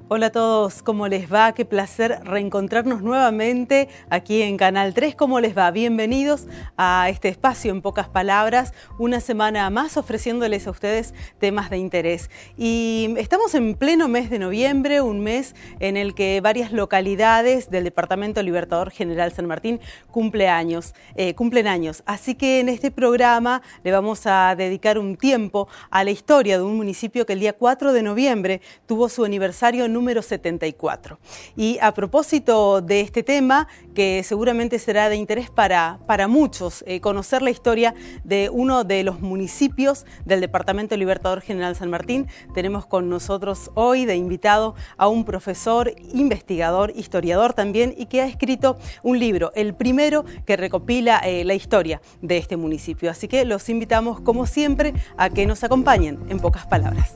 Hola a todos, ¿cómo les va? Qué placer reencontrarnos nuevamente aquí en Canal 3. ¿Cómo les va? Bienvenidos a este espacio En Pocas Palabras, una semana más ofreciéndoles a ustedes temas de interés. Y estamos en pleno mes de noviembre, un mes en el que varias localidades del Departamento Libertador General San Martín cumplen años. Así que en este programa le vamos a dedicar un tiempo a la historia de un municipio que el día 4 de noviembre tuvo su aniversario número 74. Y a propósito de este tema, que seguramente será de interés para muchos, conocer la historia de uno de los municipios del Departamento Libertador General San Martín, tenemos con nosotros hoy de invitado a un profesor, investigador, historiador también, y que ha escrito un libro, el primero que recopila la historia de este municipio. Así que los invitamos, como siempre, a que nos acompañen en Pocas Palabras.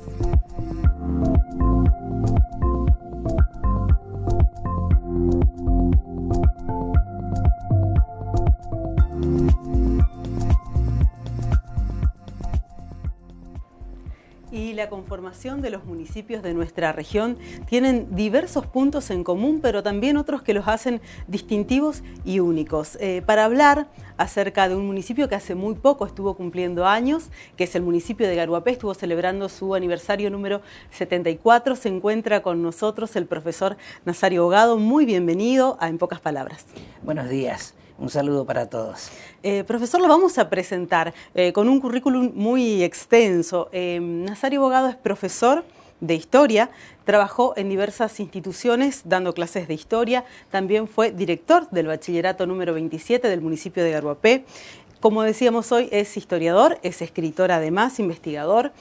Y la conformación de los municipios de nuestra región tienen diversos puntos en común, pero también otros que los hacen distintivos y únicos. Para hablar acerca de un municipio que hace muy poco estuvo cumpliendo años, que es el municipio de Garuapé, estuvo celebrando su aniversario número 74, se encuentra con nosotros el profesor Nazario Bogado. Muy bienvenido a En Pocas Palabras. Buenos días. Un saludo para todos. Profesor, lo vamos a presentar con un currículum muy extenso. Nazario Bogado es profesor de historia, trabajó en diversas instituciones dando clases de historia, también fue director del bachillerato número 27 del municipio de Garuapé. Como decíamos hoy, es historiador, es escritor además, investigador.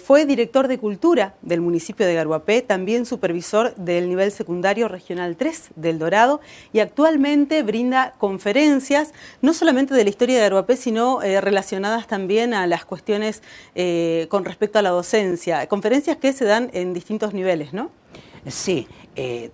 Fue director de Cultura del municipio de Garuapé, también supervisor del nivel secundario regional 3 del Dorado, y actualmente brinda conferencias, no solamente de la historia de Garuapé, sino relacionadas también a las cuestiones con respecto a la docencia, conferencias que se dan en distintos niveles, ¿no? Sí,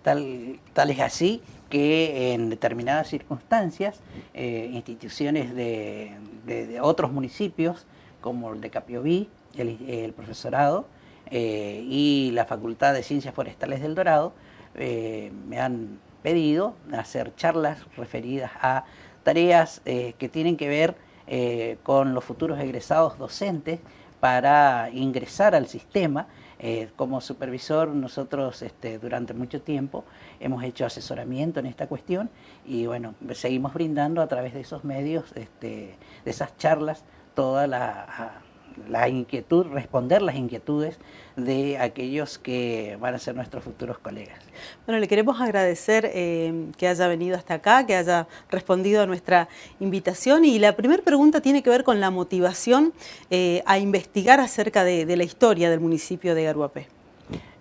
tal es así que en determinadas circunstancias, instituciones de otros municipios, como el de Capiobí, el profesorado y la Facultad de Ciencias Forestales del Dorado, me han pedido hacer charlas referidas a tareas que tienen que ver con los futuros egresados docentes para ingresar al sistema. Como supervisor nosotros durante mucho tiempo hemos hecho asesoramiento en esta cuestión y bueno, seguimos brindando a través de esos medios, de esas charlas, toda la inquietud, responder las inquietudes de aquellos que van a ser nuestros futuros colegas. Bueno, le queremos agradecer que haya venido hasta acá, que haya respondido a nuestra invitación, y la primera pregunta tiene que ver con la motivación a investigar acerca de la historia del municipio de Garuapé.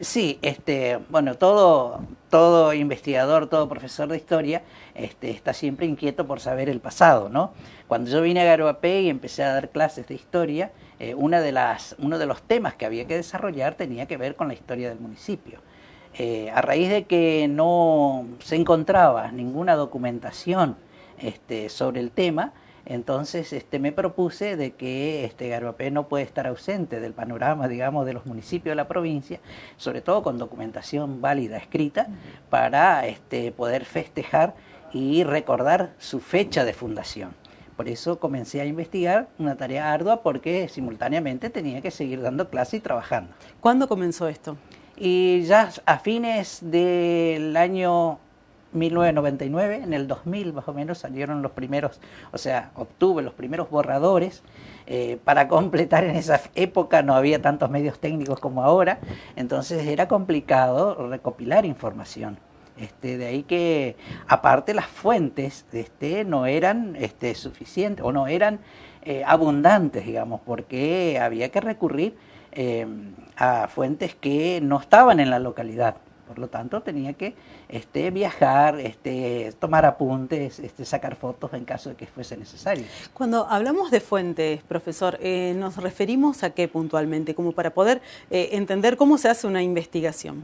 Sí, bueno, todo investigador, todo profesor de historia está siempre inquieto por saber el pasado, ¿no? Cuando yo vine a Garuapé y empecé a dar clases de historia, uno de los temas que había que desarrollar tenía que ver con la historia del municipio. A raíz de que no se encontraba ninguna documentación sobre el tema, entonces me propuse de que Garuapé no puede estar ausente del panorama, digamos, de los municipios de la provincia, sobre todo con documentación válida escrita, para poder festejar y recordar su fecha de fundación. Por eso comencé a investigar, una tarea ardua, porque simultáneamente tenía que seguir dando clase y trabajando. ¿Cuándo comenzó esto? Y ya a fines del año 1999, en el 2000 más o menos, salieron los primeros, o sea, obtuve los primeros borradores. Para completar, en esa época no había tantos medios técnicos como ahora, entonces era complicado recopilar información. De ahí que, aparte, las fuentes no eran suficientes o no eran abundantes, digamos, porque había que recurrir a fuentes que no estaban en la localidad. Por lo tanto, tenía que viajar, tomar apuntes, sacar fotos en caso de que fuese necesario. Cuando hablamos de fuentes, profesor, ¿nos referimos a qué puntualmente? Como para poder entender cómo se hace una investigación.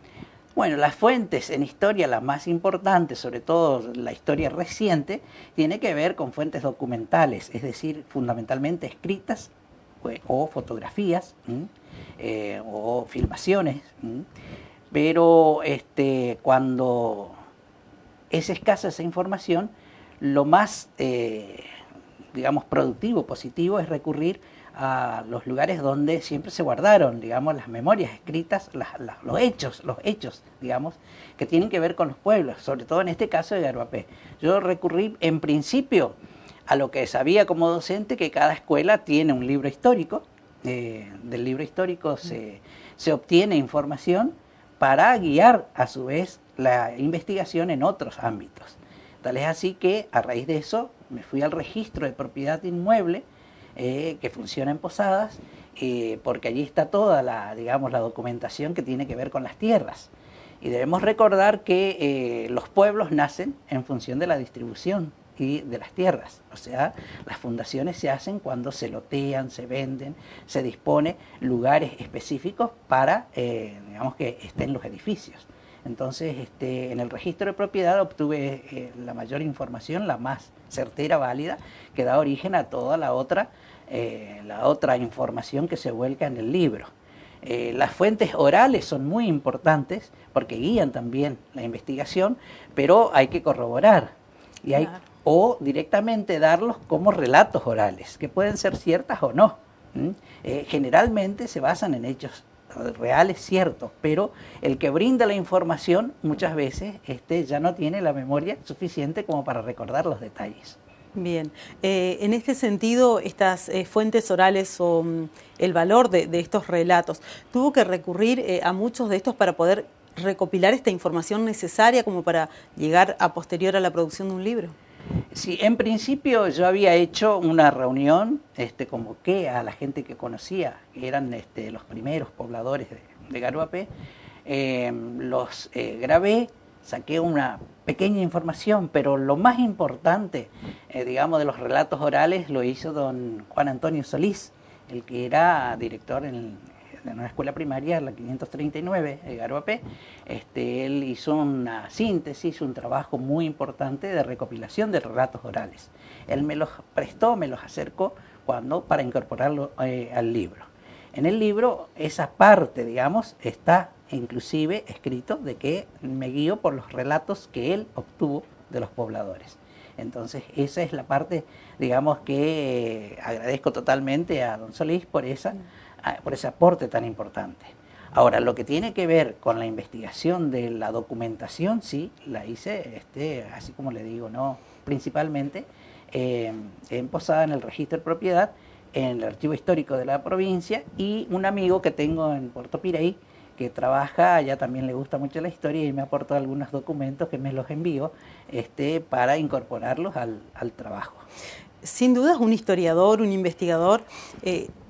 Bueno, las fuentes en historia, las más importantes, sobre todo la historia reciente, tiene que ver con fuentes documentales, es decir, fundamentalmente escritas o fotografías o filmaciones. pero cuando es escasa esa información, lo más, digamos, productivo, positivo, es recurrir a los lugares donde siempre se guardaron, digamos, las memorias escritas, los hechos, digamos, que tienen que ver con los pueblos, sobre todo en este caso de Garuapé. Yo recurrí en principio a lo que sabía como docente, que cada escuela tiene un libro histórico. Del libro histórico se obtiene información para guiar a su vez la investigación en otros ámbitos. Tal es así que a raíz de eso me fui al registro de propiedad inmueble que funciona en Posadas, porque allí está toda la documentación que tiene que ver con las tierras. Y debemos recordar que los pueblos nacen en función de la distribución y de las tierras. O sea, las fundaciones se hacen cuando se lotean, se venden, se dispone lugares específicos para, digamos, que estén los edificios. Entonces, en el registro de propiedad obtuve la mayor información, la más certera, válida, que da origen a toda la otra información que se vuelca en el libro. Las fuentes orales son muy importantes porque guían también la investigación, pero hay que corroborar o directamente darlos como relatos orales, que pueden ser ciertas o no. Generalmente se basan en hechos reales, ciertos, pero el que brinda la información muchas veces ya no tiene la memoria suficiente como para recordar los detalles. Bien, en este sentido, estas fuentes orales o el valor de estos relatos, ¿tuvo que recurrir a muchos de estos para poder recopilar esta información necesaria como para llegar a posterior a la producción de un libro? Sí, en principio yo había hecho una reunión, convoqué a la gente que conocía, que eran los primeros pobladores de Garuapé, los grabé, saqué una pequeña información, pero lo más importante, digamos, de los relatos orales lo hizo don Juan Antonio Solís, el que era director de una escuela primaria, la 539 de Garuapé. Él hizo una síntesis, un trabajo muy importante de recopilación de relatos orales. Él me los prestó, me los acercó para incorporarlo al libro. En el libro esa parte, digamos, está inclusive escrito de que me guío por los relatos que él obtuvo de los pobladores. Entonces esa es la parte, digamos, que agradezco totalmente a don Solís por ese aporte tan importante. Ahora, lo que tiene que ver con la investigación de la documentación, sí, la hice, así como le digo, no, principalmente en Posada, en el registro de propiedad, en el archivo histórico de la provincia, y un amigo que tengo en Puerto Piray, que trabaja allá, también le gusta mucho la historia y me aportó algunos documentos que me los envío para incorporarlos al trabajo. Sin duda, un historiador, un investigador,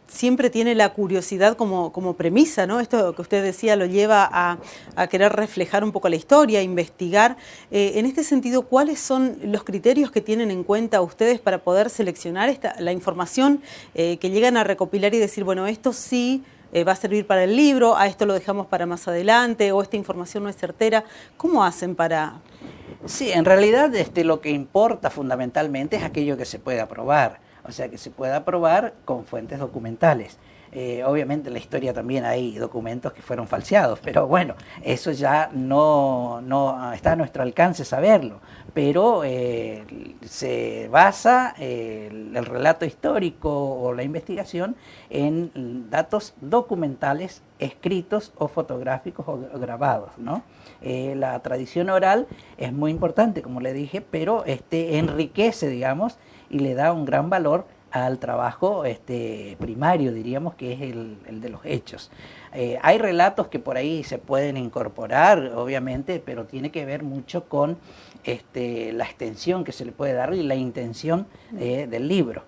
siempre tiene la curiosidad como premisa, ¿no? Esto que usted decía lo lleva a querer reflejar un poco la historia, investigar. En este sentido, ¿cuáles son los criterios que tienen en cuenta ustedes para poder seleccionar la información que llegan a recopilar y decir, bueno, esto sí va a servir para el libro, a esto lo dejamos para más adelante, o esta información no es certera? ¿Cómo hacen para...? Sí, en realidad lo que importa fundamentalmente es aquello que se pueda probar. O sea, que se pueda probar con fuentes documentales. Obviamente en la historia también hay documentos que fueron falseados, pero bueno, eso ya no está a nuestro alcance saberlo. Pero se basa el relato histórico o la investigación en datos documentales escritos o fotográficos o grabados, ¿no? La tradición oral es muy importante, como le dije, pero enriquece, digamos, y le da un gran valor al trabajo primario, diríamos, que es el de los hechos. Hay relatos que por ahí se pueden incorporar, obviamente, pero tiene que ver mucho con la extensión que se le puede dar y la intención del libro.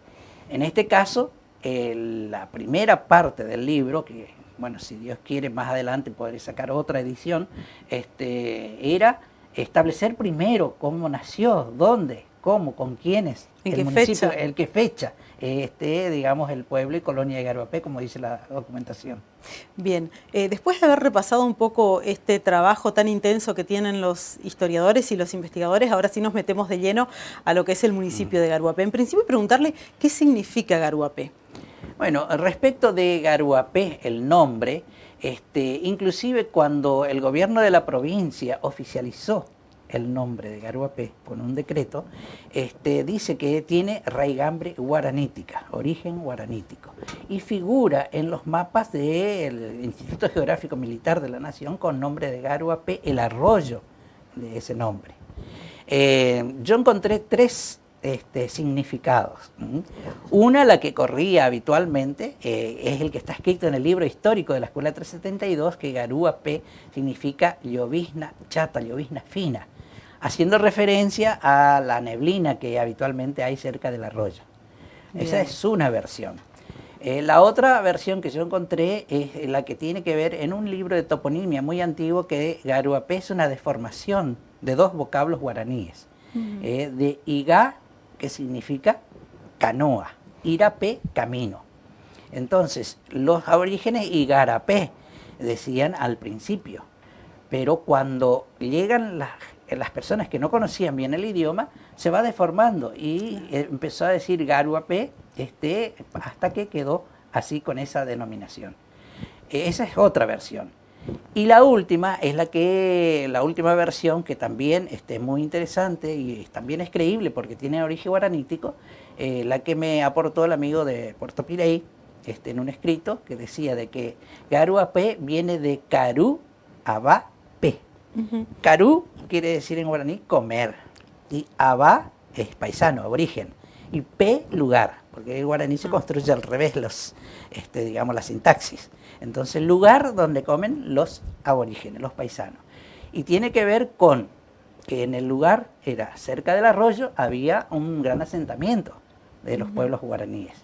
En este caso, la primera parte del libro, que, bueno, si Dios quiere, más adelante podré sacar otra edición, era establecer primero cómo nació, dónde, cómo, con quiénes, ¿En qué fecha, digamos, el pueblo y colonia de Garuapé, como dice la documentación. Bien, después de haber repasado un poco este trabajo tan intenso que tienen los historiadores y los investigadores, ahora sí nos metemos de lleno a lo que es el municipio de Garuapé. En principio, preguntarle qué significa Garuapé. Bueno, respecto de Garuapé, el nombre Inclusive cuando el gobierno de la provincia oficializó el nombre de Garuapé con un decreto, dice que tiene raigambre guaranítica, origen guaranítico, y figura en los mapas del Instituto Geográfico Militar de la Nación con nombre de Garuapé, el arroyo de ese nombre. Yo encontré tres significados. Una, la que corría habitualmente, es el que está escrito en el libro histórico de la Escuela 372, que Garuapé significa llovizna chata, llovizna fina, haciendo referencia a la neblina que habitualmente hay cerca del arroyo. Bien. Esa es una versión. La otra versión que yo encontré es la que tiene que ver en un libro de toponimia muy antiguo, que Garuapé es una deformación de dos vocablos guaraníes, de Igá, que significa canoa, Irapé, camino. Entonces, los aborígenes Igarapé decían al principio, pero cuando llegan las personas que no conocían bien el idioma, se va deformando y empezó a decir Garuapé, hasta que quedó así con esa denominación. Esa es otra versión. Y la última es la última versión, que también es muy interesante y también es creíble porque tiene origen guaranítico, la que me aportó el amigo de Puerto Pirey, en un escrito que decía de que Garuapé viene de Carú Abá Pé. Carú quiere decir en guaraní comer, y Abá es paisano, aborigen, y P lugar, porque el guaraní se construye al revés, digamos, la sintaxis. Entonces, lugar donde comen los aborígenes, los paisanos. Y tiene que ver con que en el lugar, era cerca del arroyo, había un gran asentamiento de los pueblos guaraníes.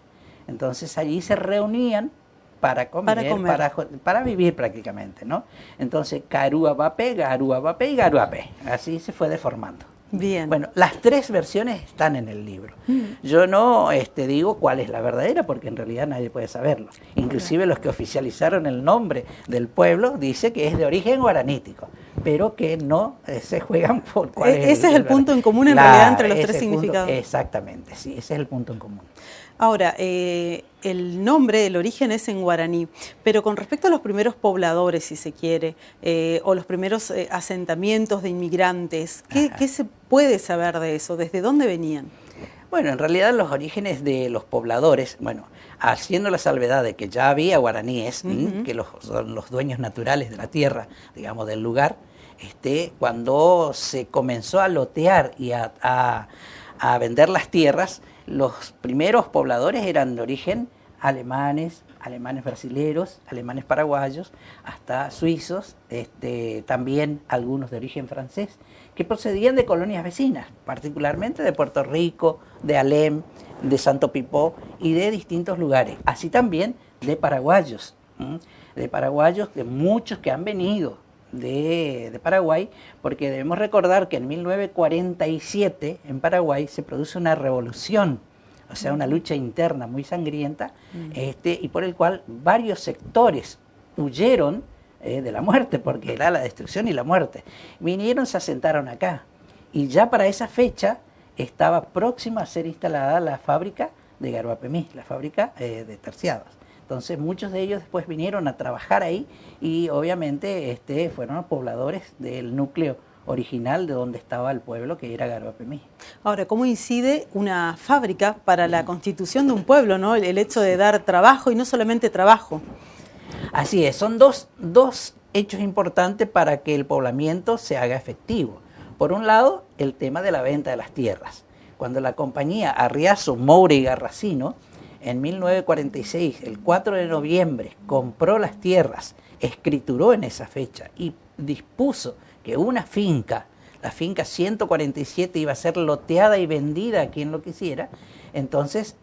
Entonces, allí se reunían para comer, para vivir prácticamente, ¿no? Entonces, Garuapé, Garuapé y Garuapé. Así se fue deformando. Bien. Bueno, las tres versiones están en el libro. Yo no digo cuál es la verdadera, porque en realidad nadie puede saberlo. Inclusive los que oficializaron el nombre del pueblo dice que es de origen guaranítico, pero que no se juegan por cuál es. Ese es el punto en común en realidad entre los tres significados. Exactamente, sí, ese es el punto en común. Ahora, el nombre, el origen es en guaraní, pero con respecto a los primeros pobladores, si se quiere, o los primeros asentamientos de inmigrantes, ¿qué se puede saber de eso? ¿Desde dónde venían? Bueno, en realidad los orígenes de los pobladores, bueno, haciendo la salvedad de que ya había guaraníes, que son los dueños naturales de la tierra, digamos, del lugar, cuando se comenzó a lotear y a vender las tierras, los primeros pobladores eran de origen alemanes brasileros, alemanes paraguayos, hasta suizos, también algunos de origen francés, que procedían de colonias vecinas, particularmente de Puerto Rico, de Alem, de Santo Pipó y de distintos lugares. Así también de paraguayos, de muchos que han venido de Paraguay, porque debemos recordar que en 1947 en Paraguay se produce una revolución, o sea, una lucha interna muy sangrienta, y por el cual varios sectores huyeron de la muerte, porque era la destrucción y la muerte. Vinieron, se asentaron acá, y ya para esa fecha estaba próxima a ser instalada la fábrica de Garuapemí, la fábrica de terciados. Entonces muchos de ellos después vinieron a trabajar ahí y obviamente fueron los pobladores del núcleo original de donde estaba el pueblo, que era Garuapemí. Ahora, ¿cómo incide una fábrica para la constitución de un pueblo, ¿no? El hecho de dar trabajo y no solamente trabajo. Así es, son dos hechos importantes para que el poblamiento se haga efectivo. Por un lado, el tema de la venta de las tierras. Cuando la compañía Arriazo, Moura y Garracino, en 1946, el 4 de noviembre, compró las tierras, escrituró en esa fecha y dispuso que una finca, la finca 147, iba a ser loteada y vendida a quien lo quisiera. Entonces,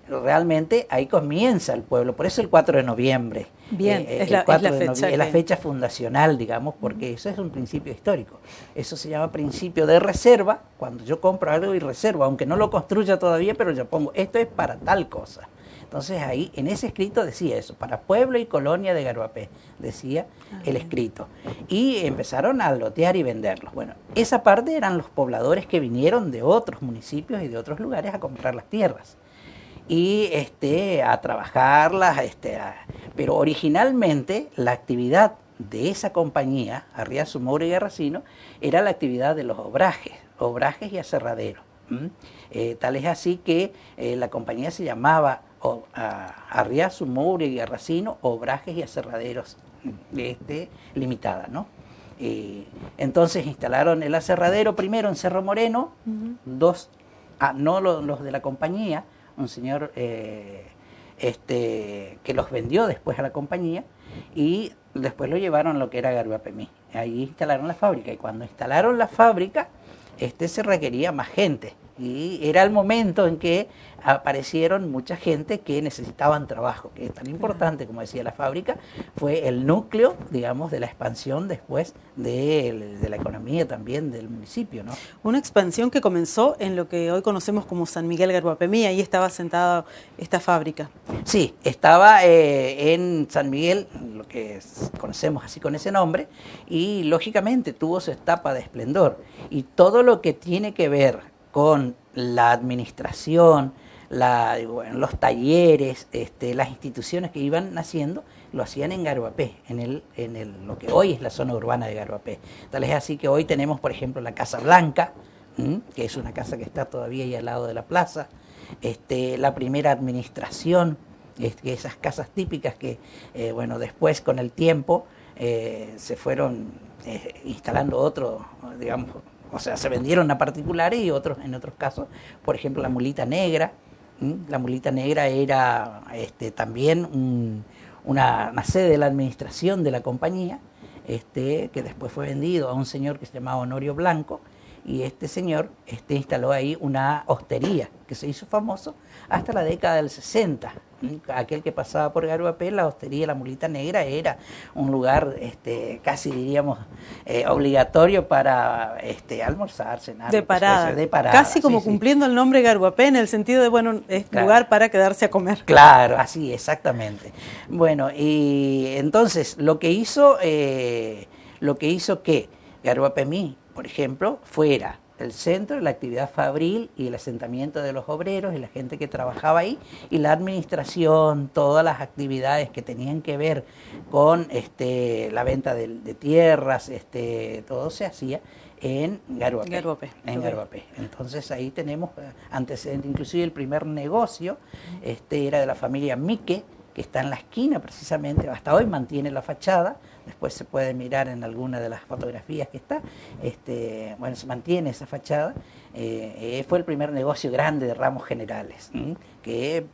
realmente ahí comienza el pueblo, por eso el 4 de noviembre. Bien, es la fecha fundacional, digamos, porque eso es un principio histórico. Eso se llama principio de reserva, cuando yo compro algo y reservo, aunque no lo construya todavía, pero yo pongo, esto es para tal cosa. Entonces ahí, en ese escrito decía eso, para pueblo y colonia de Garuapé, decía el escrito. Y empezaron a lotear y venderlos. Bueno, esa parte eran los pobladores que vinieron de otros municipios y de otros lugares a comprar las tierras. Y a trabajarlas, Pero originalmente la actividad de esa compañía, Arriazu, Moura y Garracino, era la actividad de los obrajes y aserraderos. Tal es así que la compañía se llamaba Arriazu, Moura y Garracino, Obrajes y Aserraderos Limitada, ¿no? Entonces instalaron el aserradero primero en Cerro Moreno, no los de la compañía, un señor que los vendió después a la compañía, y después lo llevaron a lo que era Garuapemí. Ahí instalaron la fábrica, y cuando instalaron la fábrica, se requería más gente, y era el momento en que aparecieron mucha gente que necesitaban trabajo, que es tan importante, como decía la fábrica, fue el núcleo, digamos, de la expansión después de la economía también del municipio, ¿no? Una expansión que comenzó en lo que hoy conocemos como San Miguel Garuapemí, ahí estaba sentada esta fábrica. Sí, estaba en San Miguel, lo que conocemos así con ese nombre, y lógicamente tuvo su etapa de esplendor, y todo lo que tiene que ver con la administración, los talleres, las instituciones que iban naciendo, lo hacían en Garuapé, en lo que hoy es la zona urbana de Garuapé. Tal es así que hoy tenemos, por ejemplo, la Casa Blanca, que es una casa que está todavía ahí al lado de la plaza, la primera administración, esas casas típicas que, después con el tiempo se fueron instalando otros, digamos, o sea, se vendieron a particulares y en otros casos, por ejemplo, la Mulita Negra. La Mulita Negra era también una sede de la administración de la compañía, que después fue vendido a un señor que se llamaba Honorio Blanco, y este señor instaló ahí una hostería que se hizo famoso hasta la década del 60. Aquel que pasaba por Garuapé, la hostería La Mulita Negra era un lugar casi diríamos obligatorio para almorzar, cenar. De parada, casi como sí, cumpliendo el nombre Garuapé en el sentido de, es claro, lugar para quedarse a comer. Claro, así, exactamente. Bueno, y entonces lo que hizo que Garuapemí, por ejemplo, fuera el centro de la actividad fabril y el asentamiento de los obreros y la gente que trabajaba ahí, y la administración, todas las actividades que tenían que ver con la venta de tierras, todo se hacía en Garuapé. Entonces ahí tenemos antecedentes, inclusive el primer negocio era de la familia Mique, que está en la esquina precisamente, hasta hoy mantiene la fachada, después se puede mirar en alguna de las fotografías que está, se mantiene esa fachada. Fue el primer negocio grande de ramos generales, que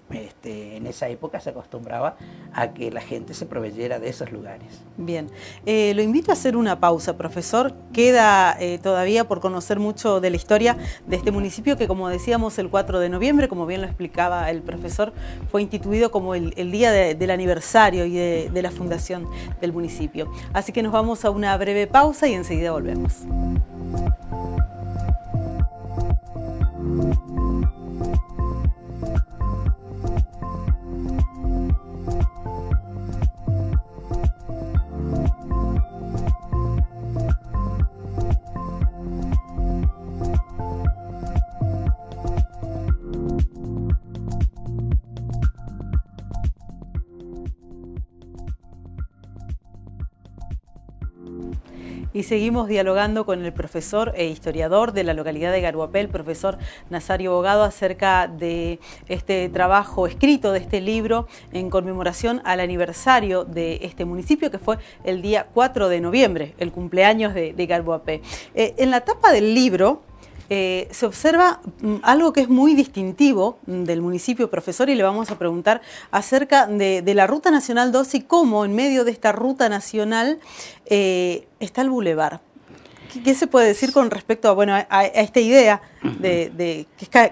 en esa época se acostumbraba a que la gente se proveyera de esos lugares. Bien, lo invito a hacer una pausa, profesor. Queda todavía por conocer mucho de la historia de este municipio que, como decíamos, el 4 de noviembre, como bien lo explicaba el profesor, fue instituido como el día del aniversario y de la fundación del municipio. Así que nos vamos a una breve pausa y enseguida volvemos. Y seguimos dialogando con el profesor e historiador de la localidad de Garuapé, el profesor Nazario Bogado, acerca de este trabajo escrito, de este libro en conmemoración al aniversario de este municipio, que fue el día 4 de noviembre, el cumpleaños de Garuapé. En la tapa del libro se observa algo que es muy distintivo del municipio, profesor, y le vamos a preguntar acerca de la Ruta Nacional 2 y cómo en medio de esta Ruta Nacional está el bulevar. ¿Qué se puede decir con respecto a esta idea que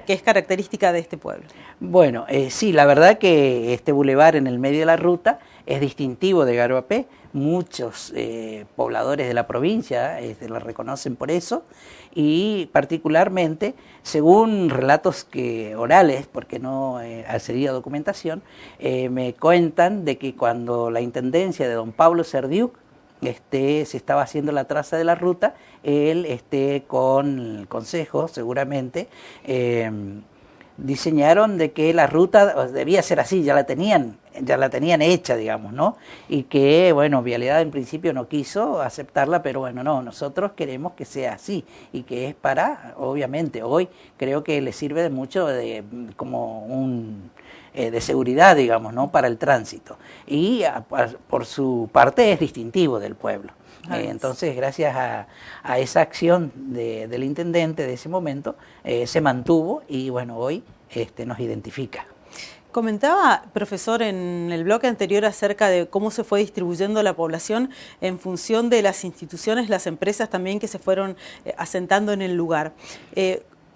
es característica de este pueblo? Bueno, sí, la verdad que este bulevar en el medio de la ruta es distintivo de Garuapé. Muchos pobladores de la provincia la reconocen por eso, y particularmente, según relatos orales, porque no accedí a documentación, me cuentan de que cuando la intendencia de don Pablo Serdiuk se estaba haciendo la traza de la ruta, él con el consejo seguramente diseñaron de que la ruta debía ser así, ya la tenían ya la tenían hecha, digamos, ¿no? Y que, bueno, Vialidad en principio no quiso aceptarla, pero bueno, no, nosotros queremos que sea así y que es para, obviamente, hoy creo que le sirve de mucho como de seguridad, digamos, ¿no? Para el tránsito. Y por su parte es distintivo del pueblo. Entonces, gracias a esa acción del intendente de ese momento, se mantuvo y bueno, hoy nos identifica. Comentaba, profesor, en el bloque anterior acerca de cómo se fue distribuyendo la población en función de las instituciones, las empresas también que se fueron asentando en el lugar.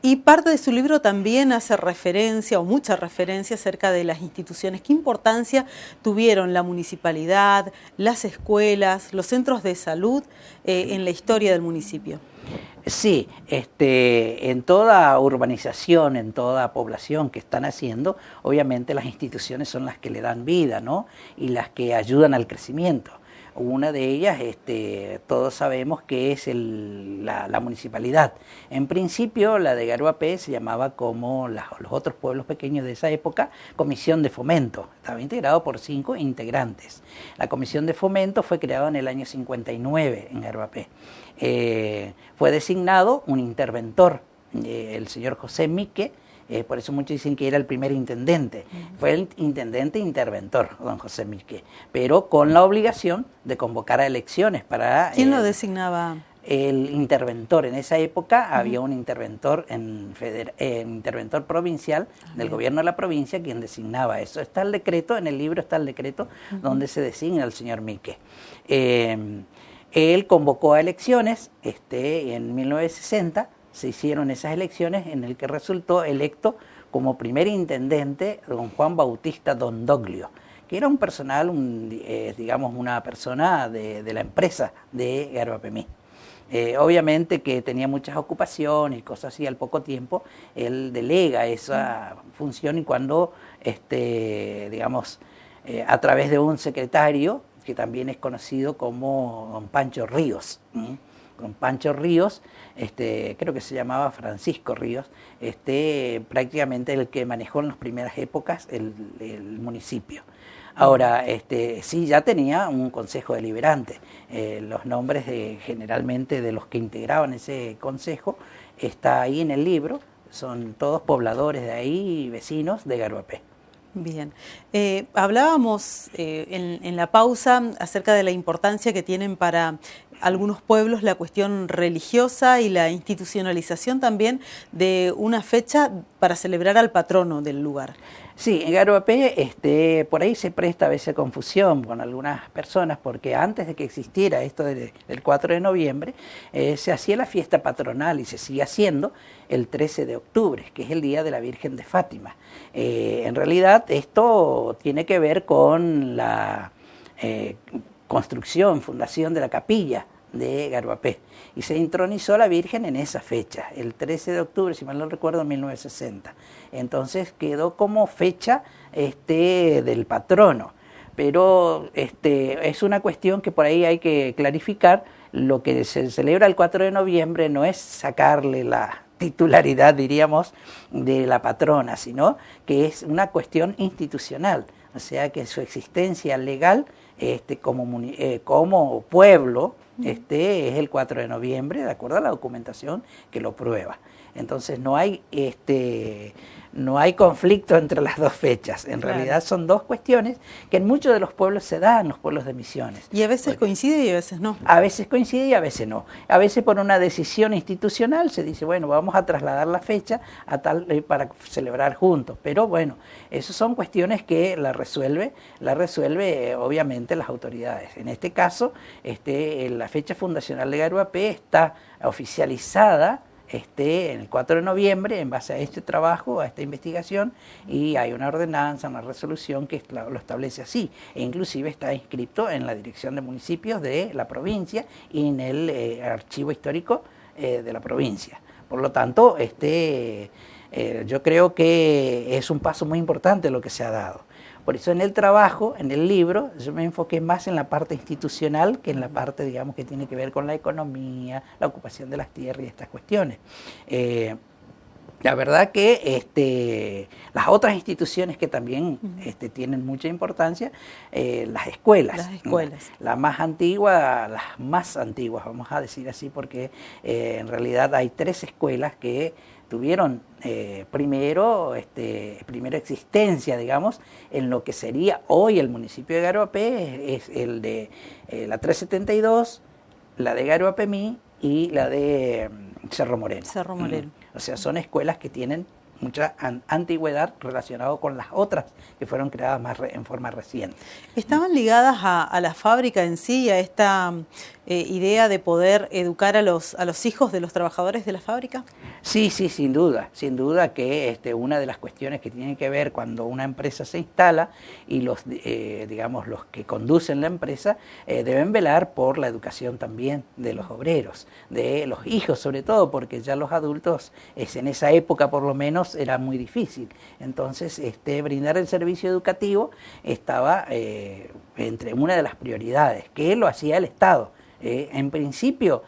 Y parte de su libro también hace referencia, o mucha referencia, acerca de las instituciones. ¿Qué importancia tuvieron la municipalidad, las escuelas, los centros de salud en la historia del municipio? Sí, en toda urbanización, en toda población que están haciendo, obviamente las instituciones son las que le dan vida, ¿no? Y las que ayudan al crecimiento. Una de ellas, todos sabemos que es la municipalidad. En principio, la de Garuapé se llamaba, como los otros pueblos pequeños de esa época, Comisión de Fomento. Estaba integrado por 5 integrantes. La Comisión de Fomento fue creada en el año 59 en Garuapé. Fue designado un interventor, el señor José Mique. Por eso muchos dicen que era el primer intendente. Fue el intendente interventor, don José Mique, pero con la obligación de convocar a elecciones para... ¿Quién lo designaba? El interventor. En esa época había un interventor interventor provincial del gobierno de la provincia quien designaba eso. Está el decreto, en el libro está el decreto donde se designa al señor Mique. Él convocó a elecciones en 1960. Se hicieron esas elecciones en el que resultó electo como primer intendente don Juan Bautista Dondoglio, que era un personal, digamos, una persona de la empresa de Garuapemí. Obviamente que tenía muchas ocupaciones y cosas así. Al poco tiempo él delega esa función y cuando, digamos, a través de un secretario que también es conocido como don Pancho Ríos, con Pancho Ríos, creo que se llamaba Francisco Ríos, prácticamente el que manejó en las primeras épocas el municipio. Ahora, sí, ya tenía un consejo deliberante. Los nombres generalmente de los que integraban ese consejo está ahí en el libro, son todos pobladores de ahí, vecinos de Garuapé. Bien. Hablábamos en la pausa acerca de la importancia que tienen para algunos pueblos la cuestión religiosa y la institucionalización también de una fecha para celebrar al patrono del lugar. Sí, en Garuapé por ahí se presta a veces confusión con algunas personas porque antes de que existiera esto del 4 de noviembre se hacía la fiesta patronal y se sigue haciendo el 13 de octubre, que es el Día de la Virgen de Fátima. En realidad esto tiene que ver con la fundación de la capilla de Garuapé y se entronizó a la Virgen en esa fecha, el 13 de octubre, si mal no recuerdo, en 1960. Entonces quedó como fecha del patrono, pero es una cuestión que por ahí hay que clarificar. Lo que se celebra el 4 de noviembre no es sacarle la titularidad, diríamos, de la patrona, sino que es una cuestión institucional, o sea que su existencia legal como pueblo es el 4 de noviembre, de acuerdo a la documentación que lo prueba. Entonces no hay conflicto entre las dos fechas. En realidad son dos cuestiones que en muchos de los pueblos se dan, los pueblos de Misiones. Y a veces coincide y a veces no. A veces coincide y a veces no. A veces por una decisión institucional se dice, bueno, vamos a trasladar la fecha para celebrar juntos. Pero bueno, esas son cuestiones que la resuelve obviamente las autoridades. En este caso, la fecha fundacional de Garuapé está oficializada en el 4 de noviembre en base a este trabajo, a esta investigación, y hay una ordenanza, una resolución que lo establece así, e inclusive está inscrito en la Dirección de Municipios de la provincia y en el Archivo Histórico de la provincia. Por lo tanto, yo creo que es un paso muy importante lo que se ha dado. Por eso en el trabajo, en el libro, yo me enfoqué más en la parte institucional que en la parte, digamos, que tiene que ver con la economía, la ocupación de las tierras y estas cuestiones. La verdad que las otras instituciones que también tienen mucha importancia, las escuelas. Las escuelas. La más antigua, las más antiguas, vamos a decir así, porque en realidad hay 3 escuelas que tuvieron primera existencia, digamos, en lo que sería hoy el municipio de Garoapé, es el de la 372, la de Garoapemí y la de Cerro Moreno. Cerro Moreno. O sea, son escuelas que tienen mucha antigüedad relacionado con las otras que fueron creadas en forma reciente. ¿Estaban ligadas a la fábrica en sí, a esta idea de poder educar a los hijos de los trabajadores de la fábrica? Sí, sin duda que una de las cuestiones que tiene que ver cuando una empresa se instala y los que conducen la empresa deben velar por la educación también de los obreros, de los hijos sobre todo, porque ya los adultos en esa época por lo menos era muy difícil. Entonces brindar el servicio educativo estaba entre una de las prioridades, que lo hacía el Estado. En principio,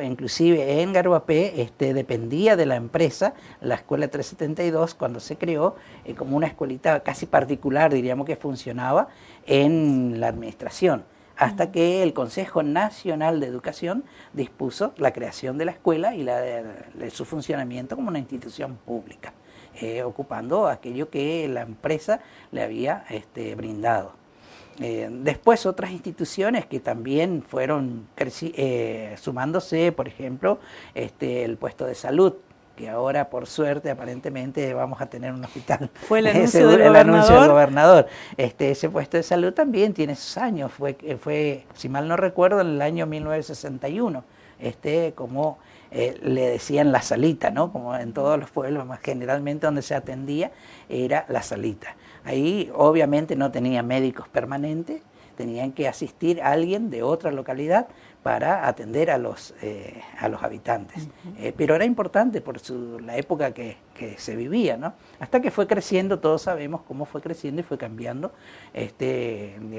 inclusive en Garoapé, dependía de la empresa, la Escuela 372, cuando se creó, como una escuelita casi particular, diríamos que funcionaba en la administración, hasta que el Consejo Nacional de Educación dispuso la creación de la escuela y de su funcionamiento como una institución pública, ocupando aquello que la empresa le había brindado. Después otras instituciones que también fueron sumándose, por ejemplo, el puesto de salud, que ahora por suerte aparentemente vamos a tener un hospital. Fue el anuncio del gobernador. Ese puesto de salud también tiene sus años, fue si mal no recuerdo, en el año 1961, como le decían la salita, ¿no? Como en todos los pueblos, más generalmente donde se atendía era la salita. Ahí obviamente no tenía médicos permanentes, tenían que asistir a alguien de otra localidad para atender a los habitantes. Pero era importante por la época que se vivía, ¿no? Hasta que fue creciendo, todos sabemos cómo fue creciendo y fue cambiando, en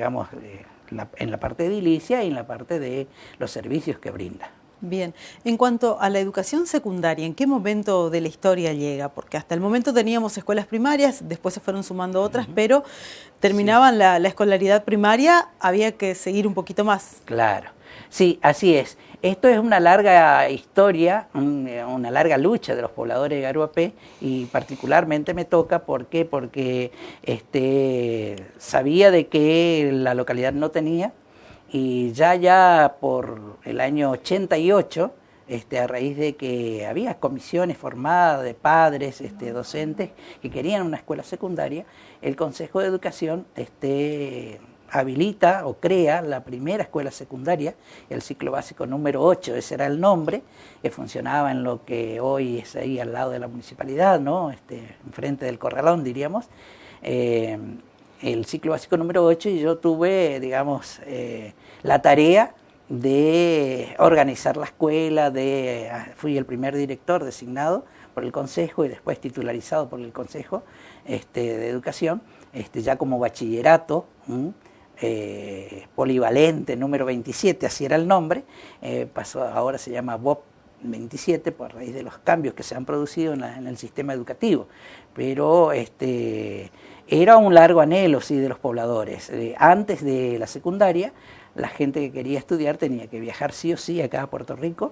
la parte edilicia y en la parte de los servicios que brinda. Bien, en cuanto a la educación secundaria, ¿en qué momento de la historia llega? Porque hasta el momento teníamos escuelas primarias, después se fueron sumando otras, pero terminaban la escolaridad primaria, había que seguir un poquito más. Claro, sí, así es. Esto es una larga historia, una larga lucha de los pobladores de Garoapé y particularmente me toca, ¿por qué? Porque sabía de que la localidad no tenía. Y ya por el año 88, a raíz de que había comisiones formadas de padres, docentes que querían una escuela secundaria, el Consejo de Educación habilita o crea la primera escuela secundaria, el ciclo básico número 8, ese era el nombre, que funcionaba en lo que hoy es ahí al lado de la municipalidad, ¿no? Enfrente del Corralón, diríamos. El ciclo básico número 8 y yo tuve, digamos, la tarea de organizar la escuela, fui el primer director designado por el Consejo y después titularizado por el Consejo de Educación, ya como bachillerato, polivalente número 27, así era el nombre, ahora se llama BOP 27 por raíz de los cambios que se han producido en el sistema educativo, pero era un largo anhelo, sí, de los pobladores. Antes de la secundaria, la gente que quería estudiar tenía que viajar sí o sí acá a Puerto Rico,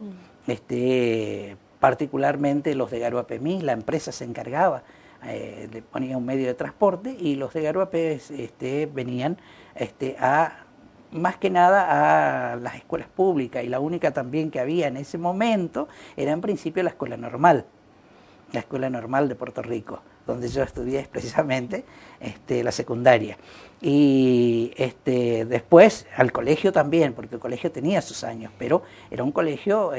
particularmente los de Garoapemí, la empresa se encargaba, le ponía un medio de transporte y los de Garoapé venían más que nada a las escuelas públicas y la única también que había en ese momento era en principio la Escuela Normal de Puerto Rico, donde yo estudié precisamente la secundaria. Y después al colegio también, porque el colegio tenía sus años, pero era un colegio,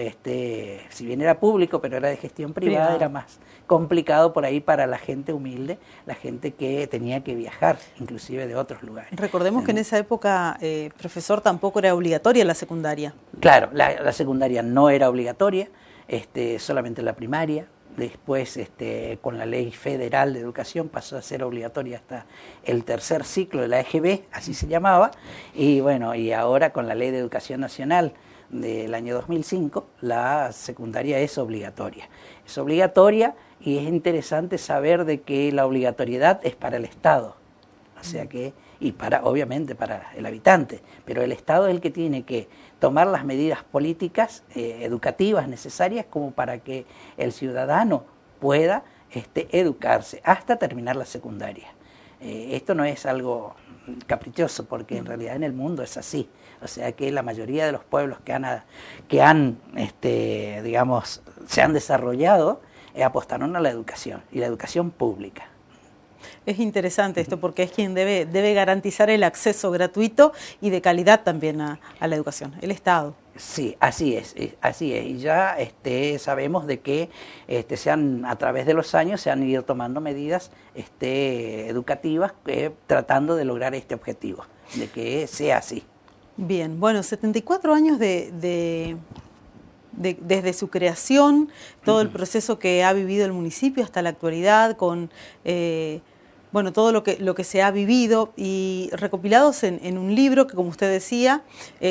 si bien era público, pero era de gestión privada, era más complicado por ahí para la gente humilde, la gente que tenía que viajar, inclusive de otros lugares. Recordemos que en esa época, profesor, tampoco era obligatoria la secundaria. Claro, la secundaria no era obligatoria, solamente la primaria. Después, con la Ley Federal de Educación pasó a ser obligatoria hasta el tercer ciclo de la EGB, así se llamaba, y bueno, y ahora con la Ley de Educación Nacional, del año 2005, la secundaria es obligatoria. Es obligatoria y es interesante saber de que la obligatoriedad es para el Estado, o sea que, y obviamente para el habitante, pero el Estado es el que tiene que tomar las medidas políticas, educativas necesarias como para que el ciudadano pueda educarse hasta terminar la secundaria. Esto no es algo caprichoso, porque en realidad en el mundo es así. O sea que la mayoría de los pueblos digamos, se han desarrollado apostaron a la educación, y la educación pública. Es interesante esto porque es quien debe garantizar el acceso gratuito y de calidad también a la educación, el Estado. Sí, así es. Y ya sabemos de que a través de los años se han ido tomando medidas educativas tratando de lograr este objetivo, de que sea así. Bien, bueno, 74 años desde su creación, todo el proceso que ha vivido el municipio hasta la actualidad, con todo lo que se ha vivido, y recopilados en un libro que, como usted decía,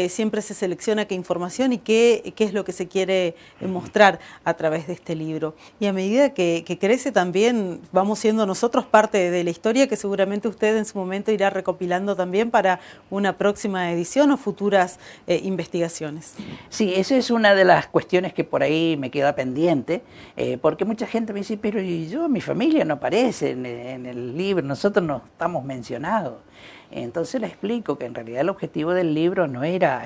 siempre se selecciona qué información y qué es lo que se quiere mostrar a través de este libro. Y a medida que crece también vamos siendo nosotros parte de la historia que seguramente usted en su momento irá recopilando también para una próxima edición o futuras investigaciones. Sí, esa es una de las cuestiones que por ahí me queda pendiente, porque mucha gente me dice, pero mi familia no aparece en el libro, nosotros no estamos mencionados. Entonces le explico que en realidad el objetivo del libro no era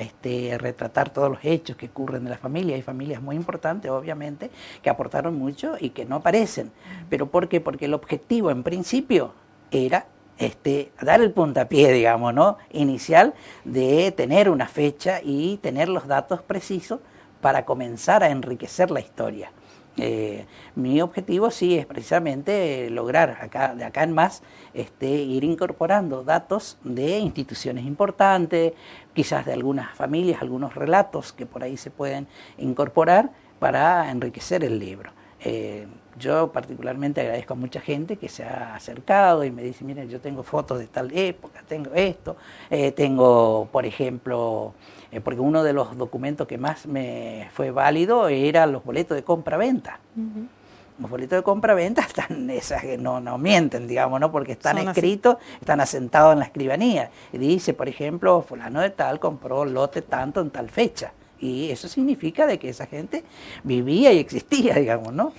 retratar todos los hechos que ocurren en la familia. Hay familias muy importantes, obviamente, que aportaron mucho y que no aparecen. ¿Pero por qué? Porque el objetivo en principio era dar el puntapié, digamos, ¿no?, inicial, de tener una fecha y tener los datos precisos para comenzar a enriquecer la historia. Mi objetivo sí es precisamente lograr de acá en más ir incorporando datos de instituciones importantes, quizás de algunas familias, algunos relatos que por ahí se pueden incorporar para enriquecer el libro. Yo particularmente agradezco a mucha gente que se ha acercado y me dice, miren, yo tengo fotos de tal época, tengo esto, tengo, por ejemplo, porque uno de los documentos que más me fue válido era los boletos de compra-venta. Los boletos de compra-venta están, no mienten, digamos, ¿no?, porque están escritos, están asentados en la escribanía. Y dice, por ejemplo, fulano de tal compró lote tanto en tal fecha. Y eso significa de que esa gente vivía y existía, digamos, ¿no?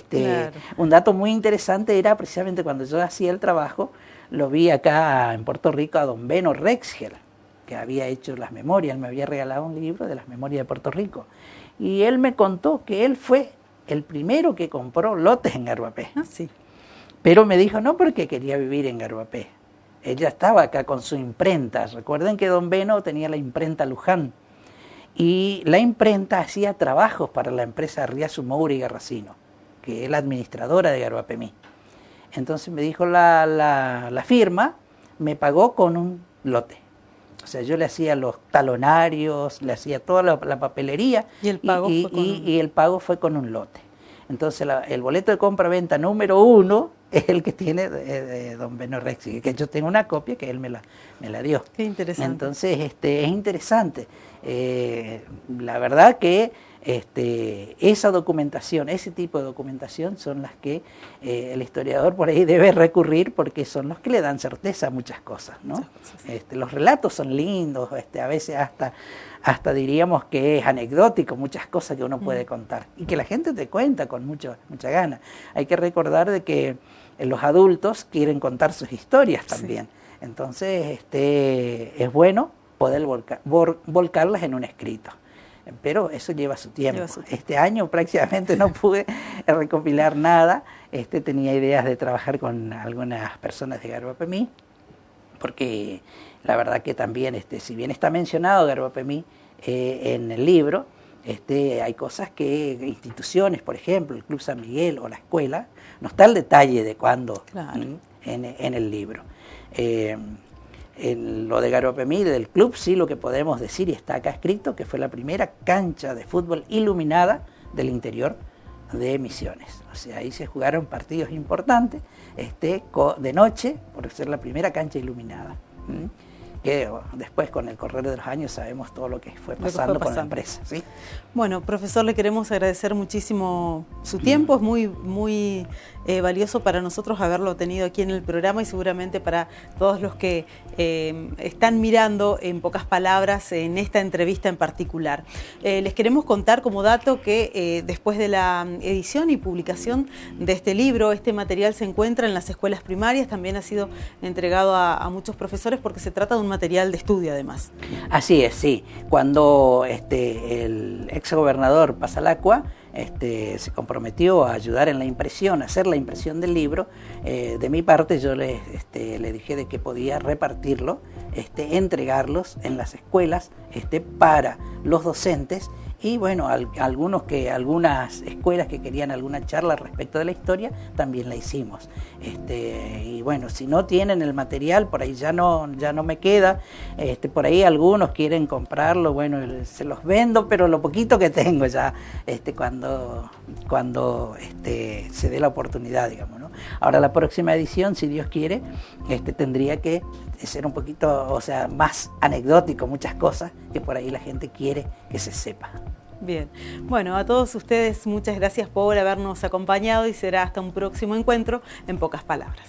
Claro. Un dato muy interesante era precisamente cuando yo hacía el trabajo, lo vi acá en Puerto Rico a don Beno Rexgel, que había hecho las memorias. Él me había regalado un libro de las memorias de Puerto Rico. Y él me contó que él fue el primero que compró lotes en Garboapé. Ah, sí. Pero me dijo, no porque quería vivir en Garboapé. Él ya estaba acá con su imprenta. Recuerden que don Beno tenía la imprenta Luján. Y la imprenta hacía trabajos para la empresa Riazu Moura y Garracino, que es la administradora de Garboapemí. Entonces me dijo la firma, me pagó con un lote. O sea, yo le hacía los talonarios, le hacía toda la papelería, y el pago fue con un lote. Entonces el boleto de compra-venta número 1 es el que tiene de don Beno Rexgel, que yo tengo una copia que él me la dio. Qué interesante. Entonces es interesante. La verdad que esa documentación, ese tipo de documentación son las que el historiador por ahí debe recurrir, porque son los que le dan certeza a muchas cosas, ¿no? Los relatos son lindos, a veces hasta diríamos que es anecdótico, muchas cosas que uno puede contar y que la gente te cuenta con mucha gana. Hay que recordar de que los adultos quieren contar sus historias también. Sí. Entonces es bueno poder volcarlas en un escrito. Pero eso lleva su tiempo. Este año prácticamente no pude recopilar nada. Tenía ideas de trabajar con algunas personas de Garboapemí, porque la verdad que también, si bien está mencionado Garboapemí en el libro, hay cosas que instituciones, por ejemplo, el Club San Miguel o la escuela, no está el detalle de cuándo, claro, en el libro. En lo de Garboapemí, del club, sí, lo que podemos decir, y está acá escrito, que fue la primera cancha de fútbol iluminada del interior de Misiones. O sea, ahí se jugaron partidos importantes de noche, por ser la primera cancha iluminada. que después con el correr de los años sabemos todo lo que fue pasando con la empresa, ¿sí? Bueno, profesor, le queremos agradecer muchísimo su tiempo, es muy valioso para nosotros haberlo tenido aquí en el programa y seguramente para todos los que están mirando en pocas palabras en esta entrevista en particular. Les queremos contar como dato que después de la edición y publicación de este libro, este material se encuentra en las escuelas primarias, también ha sido entregado a muchos profesores porque se trata de un material de estudio además. Así es, sí. Cuando el exgobernador Pasalacqua se comprometió a ayudar en la impresión, a hacer la impresión del libro, de mi parte yo le dije de que podía repartirlo, entregarlos en las escuelas para los docentes. Y bueno, algunas escuelas que querían alguna charla respecto de la historia, también la hicimos. Y bueno, si no tienen el material, por ahí ya no me queda. Por ahí algunos quieren comprarlo, bueno, se los vendo, pero lo poquito que tengo ya, cuando se dé la oportunidad, digamos, ¿no? Ahora la próxima edición, si Dios quiere, tendría que ser un poquito, o sea, más anecdótico, muchas cosas que por ahí la gente quiere que se sepa. Bien, bueno, a todos ustedes muchas gracias por habernos acompañado y será hasta un próximo encuentro en pocas palabras.